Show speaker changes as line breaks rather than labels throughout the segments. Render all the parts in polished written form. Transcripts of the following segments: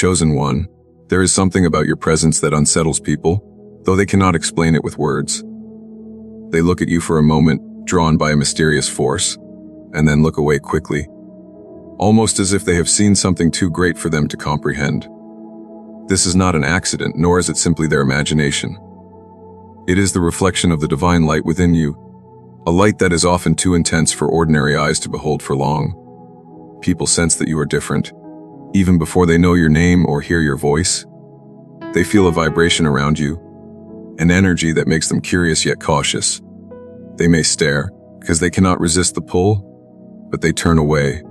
Chosen one, there is something about your presence that unsettles people, though they cannot explain it with words. They look at you for a moment, drawn by a mysterious force, and then look away quickly, almost as if they have seen something too great for them to comprehend. This is not an accident, nor is it simply their imagination. It is the reflection of the divine light within you, a light that is often too intense for ordinary eyes to behold for long. People sense that you are different, even before they know your name or hear your voice. They feel a vibration around you, an energy that makes them curious yet cautious. They may stare, because they cannot resist the pull, but they turn away,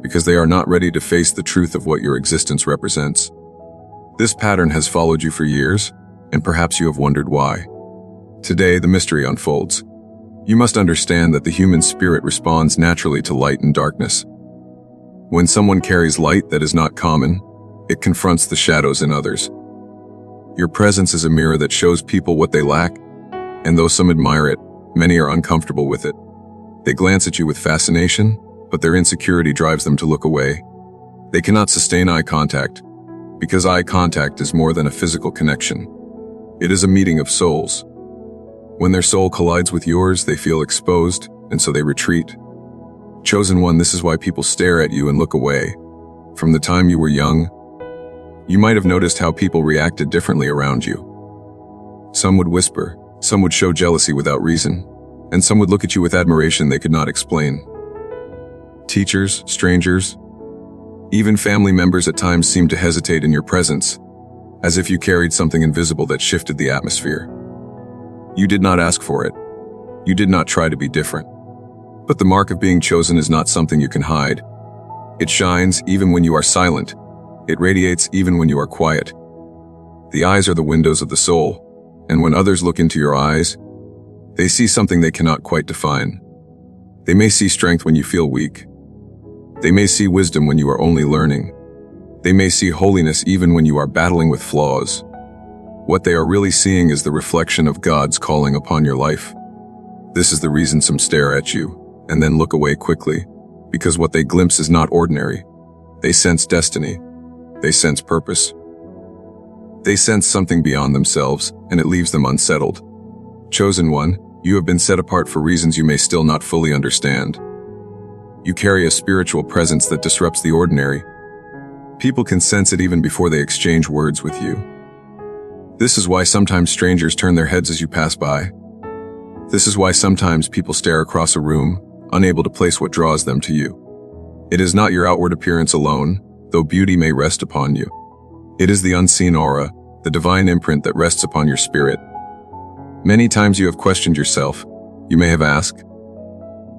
because they are not ready to face the truth of what your existence represents. This pattern has followed you for years, and perhaps you have wondered why. Today, the mystery unfolds. You must understand that the human spirit responds naturally to light and darkness. When someone carries light that is not common, it confronts the shadows in others. Your presence is a mirror that shows people what they lack, and though some admire it, many are uncomfortable with it. They glance at you with fascination, but their insecurity drives them to look away. They cannot sustain eye contact, because eye contact is more than a physical connection. It is a meeting of souls. When their soul collides with yours, they feel exposed, and so they retreat. Chosen one, this is why people stare at you and look away. From the time you were young, you might have noticed how people reacted differently around you. Some would whisper, some would show jealousy without reason, and some would look at you with admiration they could not explain. Teachers, strangers, even family members at times seemed to hesitate in your presence, as if you carried something invisible that shifted the atmosphere. You did not ask for it. You did not try to be different. But the mark of being chosen is not something you can hide. It shines even when you are silent. It radiates even when you are quiet. The eyes are the windows of the soul, and when others look into your eyes, they see something they cannot quite define. They may see strength when you feel weak. They may see wisdom when you are only learning. They may see holiness even when you are battling with flaws. What they are really seeing is the reflection of God's calling upon your life. This is the reason some stare at you, and then look away quickly, because what they glimpse is not ordinary. They sense destiny. They sense purpose. They sense something beyond themselves, and it leaves them unsettled. Chosen one, you have been set apart for reasons you may still not fully understand. You carry a spiritual presence that disrupts the ordinary. People can sense it even before they exchange words with you. This is why sometimes strangers turn their heads as you pass by. This is why sometimes people stare across a room, unable to place what draws them to you. It is not your outward appearance alone, though beauty may rest upon you. It is the unseen aura, the divine imprint that rests upon your spirit. Many times you have questioned yourself. You may have asked,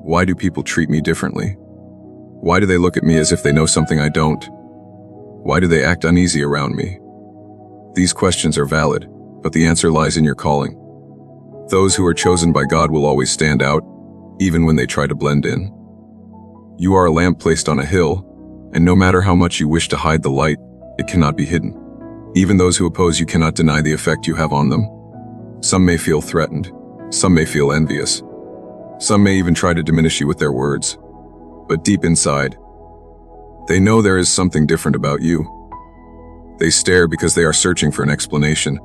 why do people treat me differently? Why do they look at me as if they know something I don't? Why do they act uneasy around me? These questions are valid, but the answer lies in your calling. Those who are chosen by God will always stand out, even when they try to blend in. You are a lamp placed on a hill, and no matter how much you wish to hide the light, it cannot be hidden. Even those who oppose you cannot deny the effect you have on them. Some may feel threatened. Some may feel envious. Some may even try to diminish you with their words. But deep inside, they know there is something different about you. They stare because they are searching for an explanation.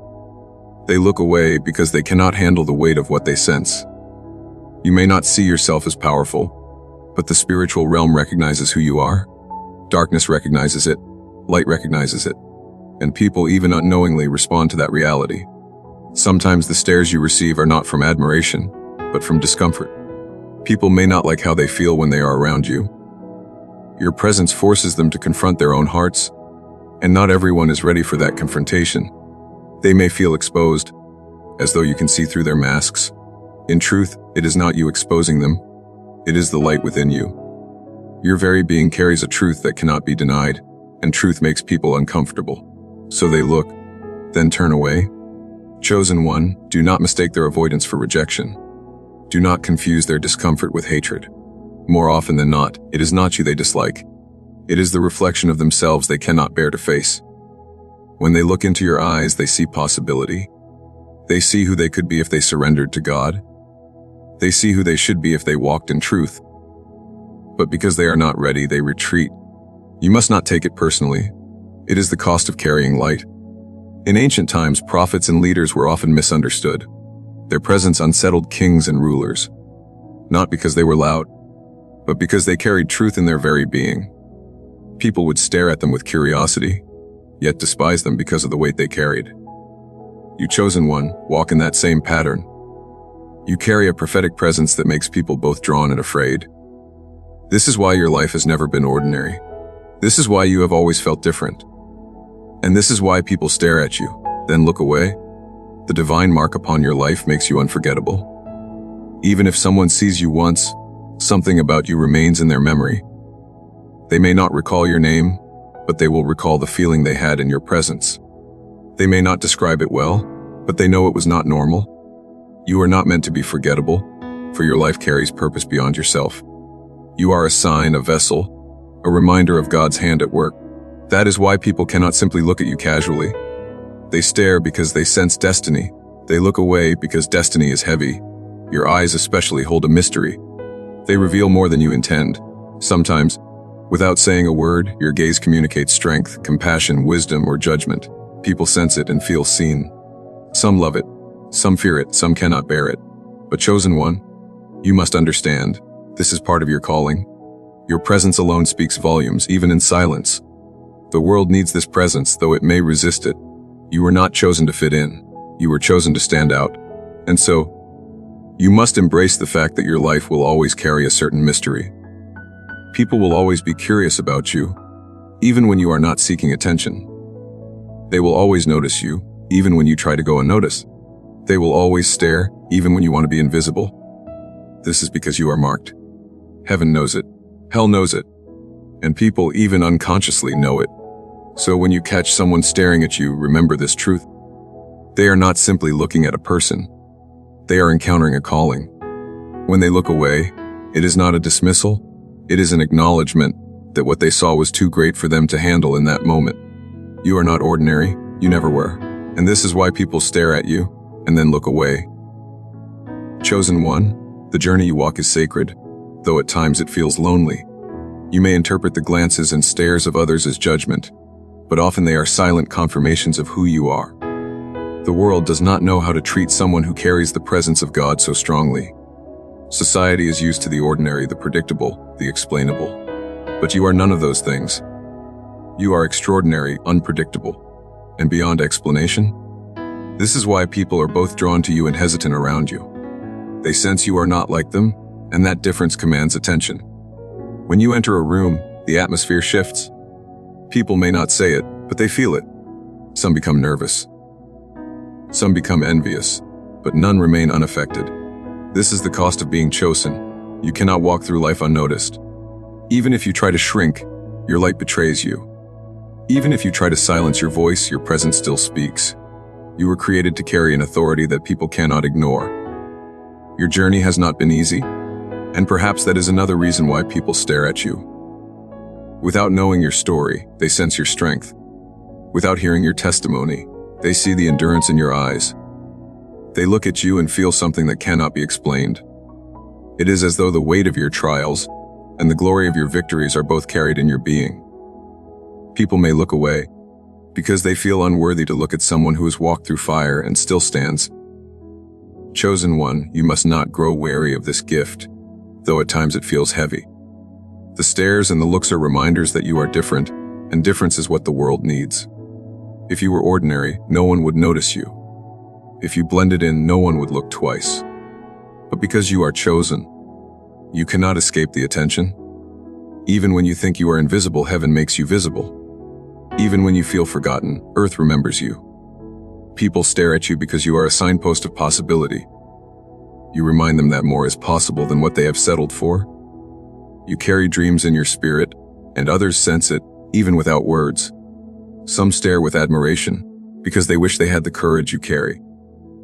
They look away because they cannot handle the weight of what they sense. You may not see yourself as powerful, but the spiritual realm recognizes who you are. Darkness recognizes it, light recognizes it, and people even unknowingly respond to that reality. Sometimes the stares you receive are not from admiration, but from discomfort. People may not like how they feel when they are around you. Your presence forces them to confront their own hearts, and not everyone is ready for that confrontation. They may feel exposed, as though you can see through their masks. In truth, it is not you exposing them. It is the light within you. Your very being carries a truth that cannot be denied, and truth makes people uncomfortable. So they look, then turn away. Chosen one, do not mistake their avoidance for rejection. Do not confuse their discomfort with hatred. More often than not, it is not you they dislike. It is the reflection of themselves they cannot bear to face. When they look into your eyes, they see possibility. They see who they could be if they surrendered to God. They see who they should be if they walked in truth. But because they are not ready, they retreat. You must not take it personally. It is the cost of carrying light. In ancient times, prophets and leaders were often misunderstood. Their presence unsettled kings and rulers, not because they were loud, but because they carried truth in their very being. People would stare at them with curiosity, yet despise them because of the weight they carried. You chosen one, walk in that same pattern. You carry a prophetic presence that makes people both drawn and afraid. This is why your life has never been ordinary. This is why you have always felt different. And this is why people stare at you, then look away. The divine mark upon your life makes you unforgettable. Even if someone sees you once, something about you remains in their memory. They may not recall your name, but they will recall the feeling they had in your presence. They may not describe it well, but they know it was not normal. You are not meant to be forgettable, for your life carries purpose beyond yourself. You are a sign, a vessel, a reminder of God's hand at work. That is why people cannot simply look at you casually. They stare because they sense destiny. They look away because destiny is heavy. Your eyes especially hold a mystery. They reveal more than you intend. Sometimes, without saying a word, your gaze communicates strength, compassion, wisdom, or judgment. People sense it and feel seen. Some love it, some fear it, some cannot bear it. But chosen one, you must understand, this is part of your calling. Your presence alone speaks volumes, even in silence. The world needs this presence, though it may resist it. You were not chosen to fit in. You were chosen to stand out. And so, you must embrace the fact that your life will always carry a certain mystery. People will always be curious about you, even when you are not seeking attention. They will always notice you, even when you try to go unnoticed. They will always stare, even when you want to be invisible. This is because you are marked. Heaven knows it. Hell knows it. And people even unconsciously know it. So when you catch someone staring at you, remember this truth. They are not simply looking at a person. They are encountering a calling. When they look away, it is not a dismissal. It is an acknowledgement that what they saw was too great for them to handle in that moment. You are not ordinary. You never were. And this is why people stare at you and then look away. Chosen one, the journey you walk is sacred, though at times it feels lonely. You may interpret the glances and stares of others as judgment, but often they are silent confirmations of who you are. The world does not know how to treat someone who carries the presence of God so strongly. Society is used to the ordinary, the predictable, the explainable. But you are none of those things. You are extraordinary, unpredictable, and beyond explanation. This is why people are both drawn to you and hesitant around you. They sense you are not like them, and that difference commands attention. When you enter a room, the atmosphere shifts. People may not say it, but they feel it. Some become nervous. Some become envious, but none remain unaffected. This is the cost of being chosen. You cannot walk through life unnoticed. Even if you try to shrink, your light betrays you. Even if you try to silence your voice, your presence still speaks. You were created to carry an authority that people cannot ignore. Your journey has not been easy, and perhaps that is another reason why people stare at you. Without knowing your story, they sense your strength. Without hearing your testimony, they see the endurance in your eyes. They look at you and feel something that cannot be explained. It is as though the weight of your trials and the glory of your victories are both carried in your being. People may look away because they feel unworthy to look at someone who has walked through fire and still stands. Chosen one, you must not grow weary of this gift, though at times it feels heavy. The stares and the looks are reminders that you are different, and difference is what the world needs. If you were ordinary, no one would notice you. If you blended in, no one would look twice. But because you are chosen, you cannot escape the attention. Even when you think you are invisible, heaven makes you visible. Even when you feel forgotten, earth remembers you. People stare at you because you are a signpost of possibility. You remind them that more is possible than what they have settled for. You carry dreams in your spirit, and others sense it, even without words. Some stare with admiration, because they wish they had the courage you carry.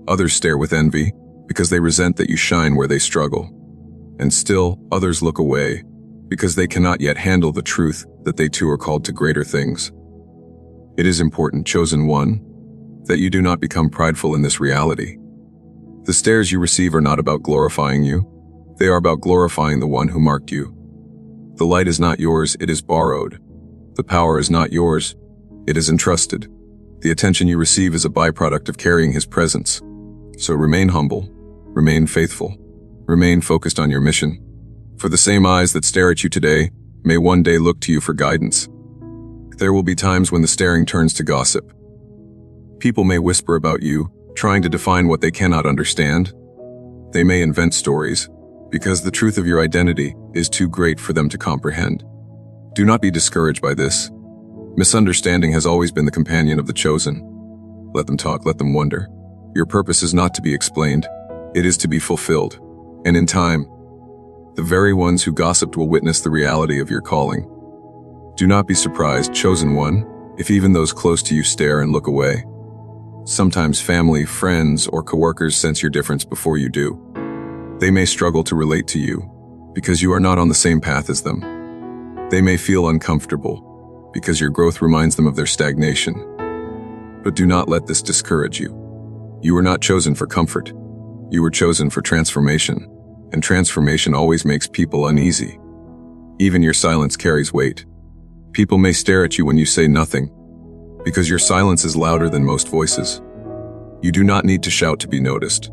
Others stare with envy, because they resent that you shine where they struggle. And still, others look away, because they cannot yet handle the truth that they too are called to greater things. It is important, chosen one, that you do not become prideful in this reality. The stares you receive are not about glorifying you. They are about glorifying the one who marked you. The light is not yours, it is borrowed. The power is not yours, It is entrusted. The attention you receive is a byproduct of carrying His presence. So remain humble, remain faithful, remain focused on your mission. For the same eyes that stare at you today may one day look to you for guidance. There will be times when the staring turns to gossip. People may whisper about you, trying to define what they cannot understand. They may invent stories, because the truth of your identity is too great for them to comprehend. Do not be discouraged by this. Misunderstanding has always been the companion of the chosen. Let them talk, let them wonder. Your purpose is not to be explained, it is to be fulfilled. And in time, the very ones who gossiped will witness the reality of your calling. Do not be surprised, chosen one, if even those close to you stare and look away. Sometimes family, friends, or coworkers sense your difference before you do. They may struggle to relate to you because you are not on the same path as them. They may feel uncomfortable because your growth reminds them of their stagnation. But do not let this discourage you. You were not chosen for comfort. You were chosen for transformation, and transformation always makes people uneasy. Even your silence carries weight. People may stare at you when you say nothing, because your silence is louder than most voices. You do not need to shout to be noticed.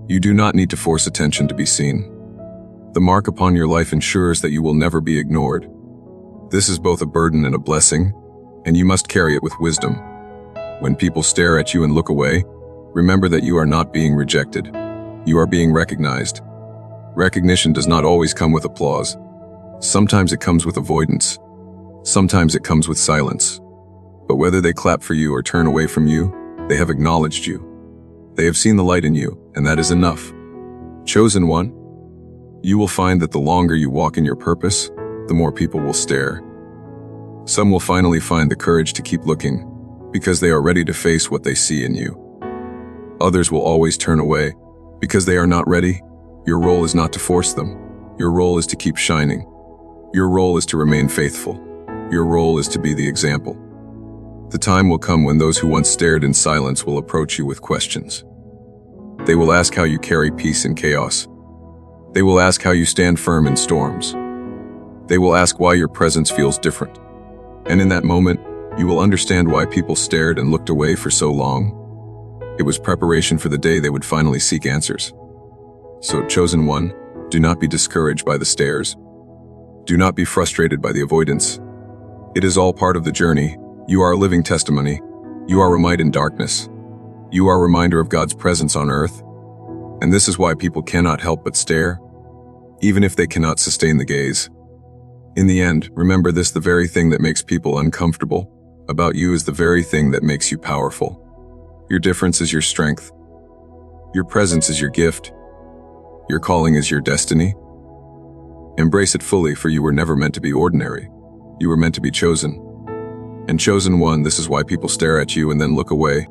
You do not need to force attention to be seen. The mark upon your life ensures that you will never be ignored. This is both a burden and a blessing, and you must carry it with wisdom. When people stare at you and look away, remember that you are not being rejected. You are being recognized. Recognition does not always come with applause. Sometimes it comes with avoidance. Sometimes it comes with silence. But whether they clap for you or turn away from you, they have acknowledged you. They have seen the light in you, and that is enough. Chosen one, you will find that the longer you walk in your purpose, the more people will stare. Some will finally find the courage to keep looking, because they are ready to face what they see in you. Others will always turn away, because they are not ready. Your role is not to force them. Your role is to keep shining. Your role is to remain faithful. Your role is to be the example. The time will come when those who once stared in silence will approach you with questions. They will ask how you carry peace in chaos. They will ask how you stand firm in storms. They will ask why your presence feels different. And in that moment, you will understand why people stared and looked away for so long. It was preparation for the day they would finally seek answers. So, chosen one, do not be discouraged by the stares. Do not be frustrated by the avoidance. It is all part of the journey. You are a living testimony. You are a light in darkness. You are a reminder of God's presence on earth. And this is why people cannot help but stare, even if they cannot sustain the gaze. In the end, remember this: the very thing that makes people uncomfortable about you is the very thing that makes you powerful. Your difference is your strength. Your presence is your gift. Your calling is your destiny. Embrace it fully, for you were never meant to be ordinary. You were meant to be chosen. And chosen one, this is why people stare at you and then look away.